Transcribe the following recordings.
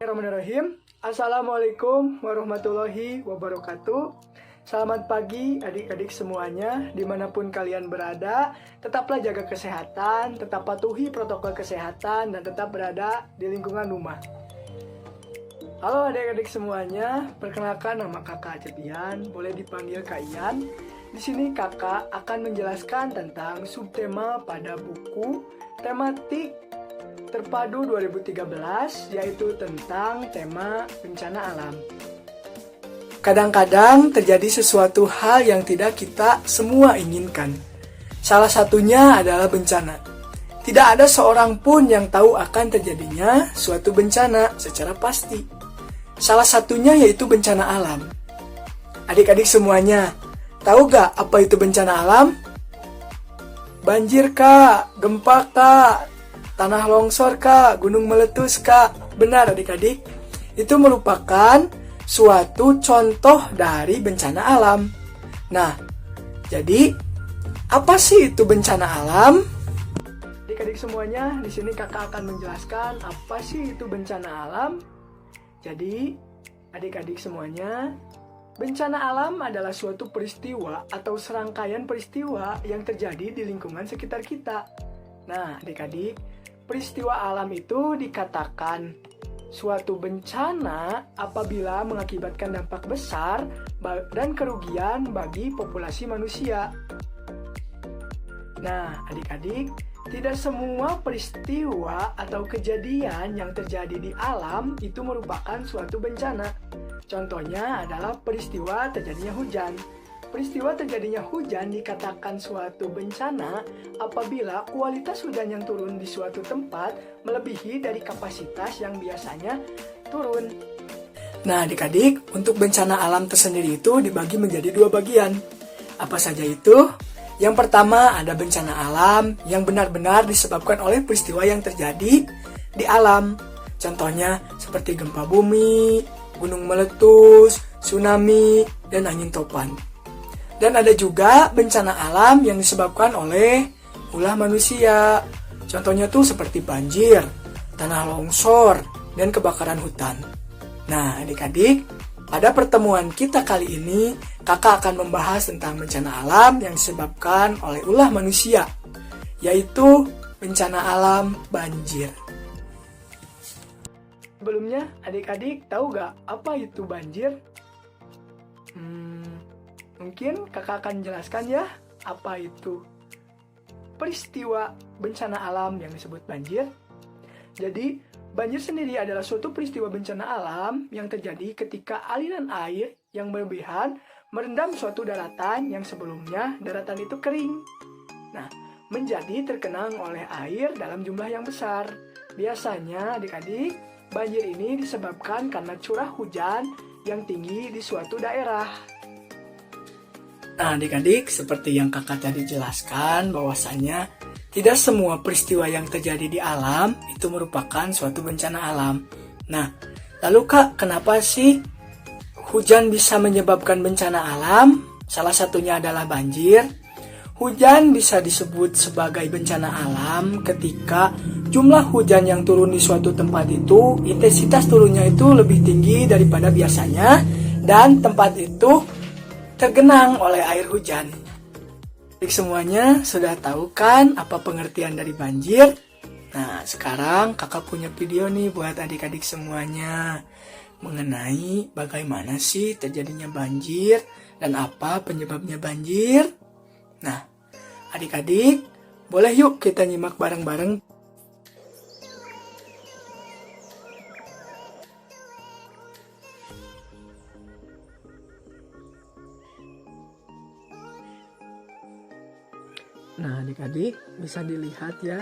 Bismillahirrahmanirrahim. Assalamualaikum warahmatullahi wabarakatuh. Selamat pagi adik-adik semuanya, dimanapun kalian berada. Tetaplah jaga kesehatan, tetap patuhi protokol kesehatan, dan tetap berada di lingkungan rumah. Halo adik-adik semuanya, perkenalkan nama kakak Cepian, boleh dipanggil Kak Ian. Di sini kakak akan menjelaskan tentang subtema pada buku tematik terpadu 2013, yaitu tentang tema bencana alam. Kadang-kadang terjadi sesuatu hal yang tidak kita semua inginkan. Salah satunya adalah bencana. Tidak ada seorang pun yang tahu akan terjadinya suatu bencana secara pasti. Salah satunya yaitu bencana alam. Adik-adik semuanya, tahu gak apa itu bencana alam? Banjir kak, gempa kak, tanah longsor kak, gunung meletus kak. Benar adik-adik, itu merupakan suatu contoh dari bencana alam. Nah, jadi apa sih itu bencana alam? Adik-adik semuanya, di sini kakak akan menjelaskan apa sih itu bencana alam. Jadi, adik-adik semuanya, bencana alam adalah suatu peristiwa atau serangkaian peristiwa yang terjadi di lingkungan sekitar kita. Nah, adik-adik, peristiwa alam itu dikatakan suatu bencana apabila mengakibatkan dampak besar dan kerugian bagi populasi manusia. Nah, adik-adik, tidak semua peristiwa atau kejadian yang terjadi di alam itu merupakan suatu bencana. Contohnya adalah peristiwa terjadinya hujan. Peristiwa terjadinya hujan dikatakan suatu bencana apabila kualitas hujan yang turun di suatu tempat melebihi dari kapasitas yang biasanya turun. Nah, adik-adik, untuk bencana alam tersendiri itu dibagi menjadi dua bagian. Apa saja itu? Yang pertama ada bencana alam yang benar-benar disebabkan oleh peristiwa yang terjadi di alam. Contohnya seperti gempa bumi, gunung meletus, tsunami, dan angin topan. Dan ada juga bencana alam yang disebabkan oleh ulah manusia. Contohnya tuh seperti banjir, tanah longsor, dan kebakaran hutan. Nah, adik-adik, pada pertemuan kita kali ini, kakak akan membahas tentang bencana alam yang disebabkan oleh ulah manusia, yaitu bencana alam banjir. Sebelumnya, adik-adik tahu gak apa itu banjir? Mungkin kakak akan jelaskan ya, apa itu peristiwa bencana alam yang disebut banjir. Jadi, banjir sendiri adalah suatu peristiwa bencana alam yang terjadi ketika aliran air yang berlebihan merendam suatu daratan yang sebelumnya daratan itu kering. Nah, menjadi terkenang oleh air dalam jumlah yang besar. Biasanya, adik-adik, banjir ini disebabkan karena curah hujan yang tinggi di suatu daerah. Nah, adik-adik, seperti yang kakak tadi jelaskan bahwasanya tidak semua peristiwa yang terjadi di alam itu merupakan suatu bencana alam. Nah, lalu kak, kenapa sih hujan bisa menyebabkan bencana alam? Salah satunya adalah banjir. Hujan bisa disebut sebagai bencana alam ketika jumlah hujan yang turun di suatu tempat itu, intensitas turunnya itu lebih tinggi daripada biasanya, dan tempat itu tergenang oleh air hujan. Adik semuanya sudah tahu kan apa pengertian dari banjir? Nah, sekarang kakak punya video nih buat adik-adik semuanya mengenai bagaimana sih terjadinya banjir dan apa penyebabnya banjir. Nah, adik-adik, boleh yuk kita nyimak bareng-bareng. Nah, adik-adik bisa dilihat ya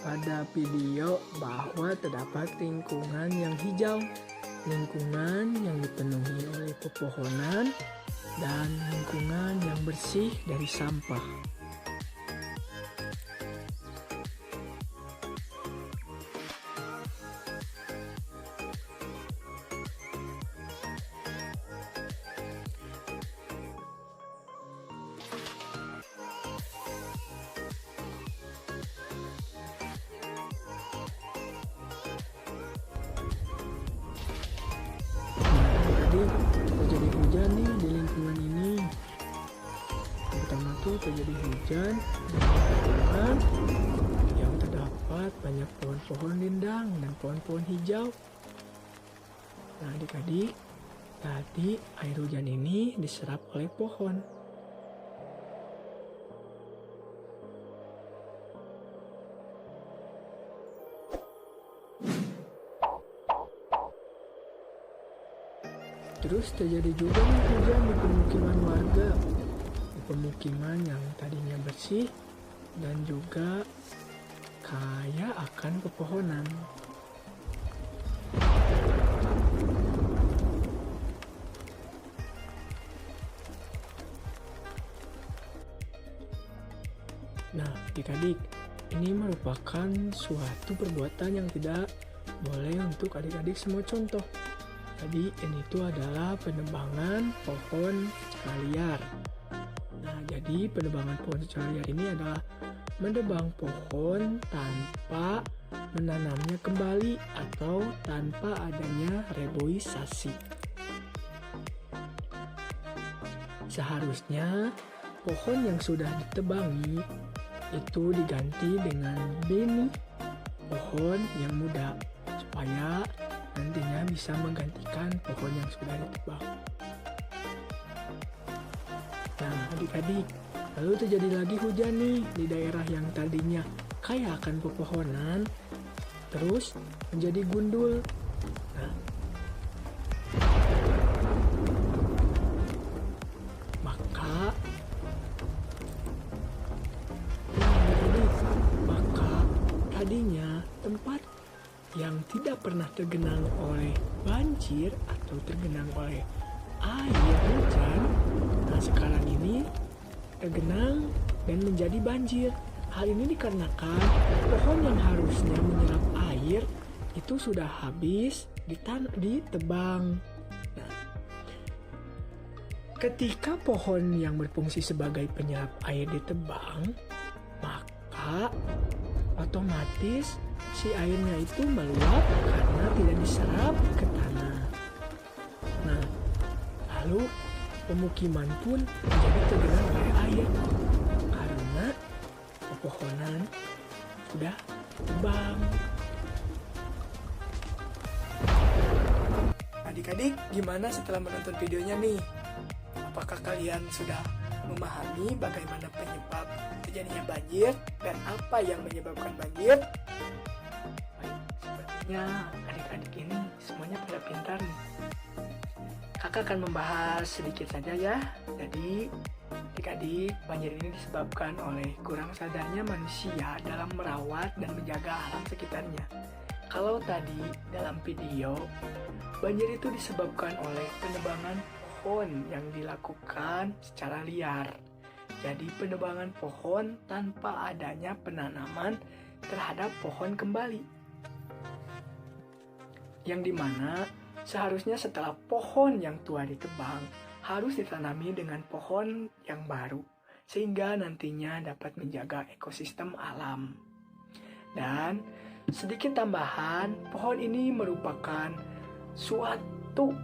pada video bahwa terdapat lingkungan yang hijau, lingkungan yang dipenuhi oleh pepohonan, dan lingkungan yang bersih dari sampah. hujan nih di lingkungan ini. Yang pertama tuh terjadi hujan di lingkungan yang terdapat banyak pohon-pohon rindang dan pohon-pohon hijau. Nah adik-adik, tadi air hujan ini diserap oleh pohon. Terus terjadi juga nih hujan di pemukiman warga. Di pemukiman yang tadinya bersih dan juga kaya akan pepohonan. Nah, adik-adik, ini merupakan suatu perbuatan yang tidak boleh untuk adik-adik semua contoh. Jadi ini itu adalah penebangan pohon secara liar. Nah, jadi penebangan pohon secara liar ini adalah menebang pohon tanpa menanamnya kembali atau tanpa adanya reboisasi. Seharusnya pohon yang sudah ditebangi itu diganti dengan benih pohon yang muda supaya nantinya bisa menggantikan pohon yang sudah ditebang. Nah adik-adik, lalu terjadi lagi hujan nih di daerah yang tadinya kaya akan pepohonan, terus menjadi gundul. Nah, maka tadinya tempat yang tidak pernah tergenang oleh banjir atau tergenang oleh air hujan, nah sekarang ini tergenang dan menjadi banjir. Hal ini dikarenakan pohon yang harusnya menyerap air itu sudah habis ditebang. Nah, ketika pohon yang berfungsi sebagai penyerap air ditebang, maka otomatis si airnya itu meluap karena tidak diserap ke tanah. Nah, lalu pemukiman pun menjadi tergenang oleh air karena pepohonan sudah tebang. Adik-adik, gimana setelah menonton videonya nih? Apakah kalian sudah memahami bagaimana penyebab terjadinya banjir dan apa yang menyebabkan banjir? Sepertinya adik-adik ini semuanya pada pintar nih. Kakak akan membahas sedikit saja ya. Jadi adik-adik, banjir ini disebabkan oleh kurang sadarnya manusia dalam merawat dan menjaga alam sekitarnya. Kalau tadi dalam video, banjir itu disebabkan oleh penebangan pohon yang dilakukan secara liar. Jadi penebangan pohon tanpa adanya penanaman terhadap pohon kembali. Yang dimana seharusnya setelah pohon yang tua ditebang, harus ditanami dengan pohon yang baru, sehingga nantinya dapat menjaga ekosistem alam. Dan sedikit tambahan, pohon ini merupakan suatu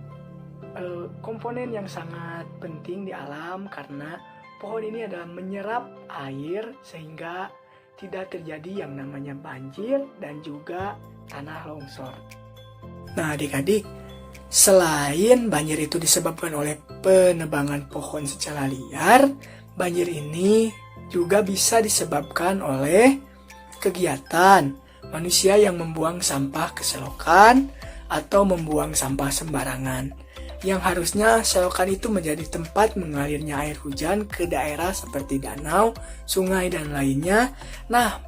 komponen yang sangat penting di alam karena pohon ini adalah menyerap air sehingga tidak terjadi yang namanya banjir dan juga tanah longsor. Nah adik-adik, selain banjir itu disebabkan oleh penebangan pohon secara liar, banjir ini juga bisa disebabkan oleh kegiatan manusia yang membuang sampah ke selokan atau membuang sampah sembarangan. Yang harusnya selokan itu menjadi tempat mengalirnya air hujan ke daerah seperti danau, sungai, dan lainnya. Nah,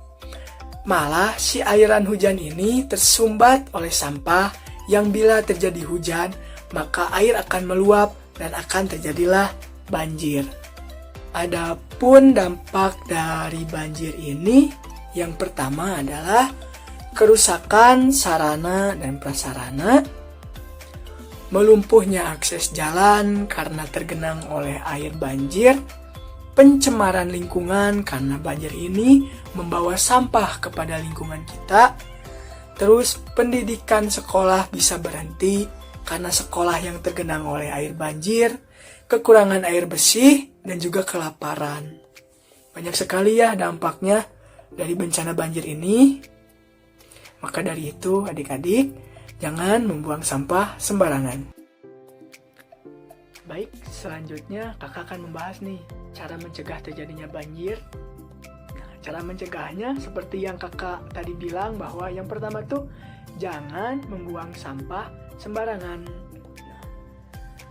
malah si airan hujan ini tersumbat oleh sampah yang bila terjadi hujan, maka air akan meluap dan akan terjadilah banjir. Adapun dampak dari banjir ini, yang pertama adalah kerusakan sarana dan prasarana, melumpuhnya akses jalan karena tergenang oleh air banjir, pencemaran lingkungan karena banjir ini membawa sampah kepada lingkungan kita, terus pendidikan sekolah bisa berhenti karena sekolah yang tergenang oleh air banjir, kekurangan air bersih, dan juga kelaparan. Banyak sekali ya dampaknya dari bencana banjir ini. Maka dari itu adik-adik, jangan membuang sampah sembarangan. Baik, selanjutnya kakak akan membahas nih cara mencegah terjadinya banjir. Nah, cara mencegahnya seperti yang kakak tadi bilang bahwa yang pertama tuh jangan membuang sampah sembarangan. Nah,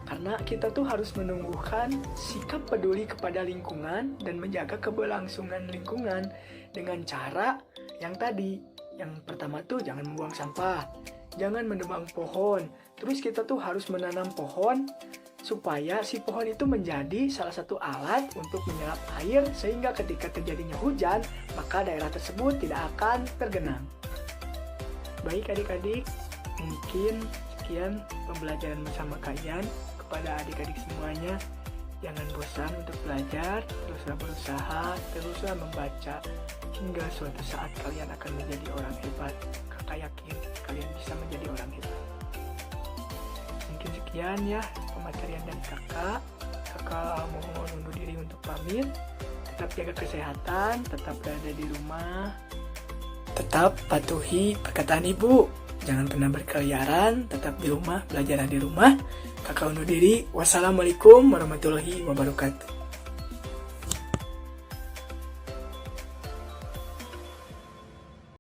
karena kita tuh harus menumbuhkan sikap peduli kepada lingkungan dan menjaga keberlangsungan lingkungan dengan cara yang tadi. Yang pertama tuh jangan membuang sampah, jangan menebang pohon. Terus kita tuh harus menanam pohon supaya si pohon itu menjadi salah satu alat untuk menyerap air sehingga ketika terjadinya hujan, maka daerah tersebut tidak akan tergenang. Baik adik-adik, mungkin sekian pembelajaran bersama kalian. Kepada adik-adik semuanya, jangan bosan untuk belajar, teruslah berusaha, teruslah membaca, hingga suatu saat kalian akan menjadi orang hebat. Kakak yakin kalian bisa menjadi orang hebat. Mungkin sekian ya pematerian dari kakak. Kakak mohon undur diri untuk pamit. Tetap jaga kesehatan, tetap berada di rumah. Tetap patuhi perkataan ibu. Jangan pernah berkeliaran, tetap di rumah, belajar di rumah. Kakak undur diri. Wassalamualaikum warahmatullahi wabarakatuh.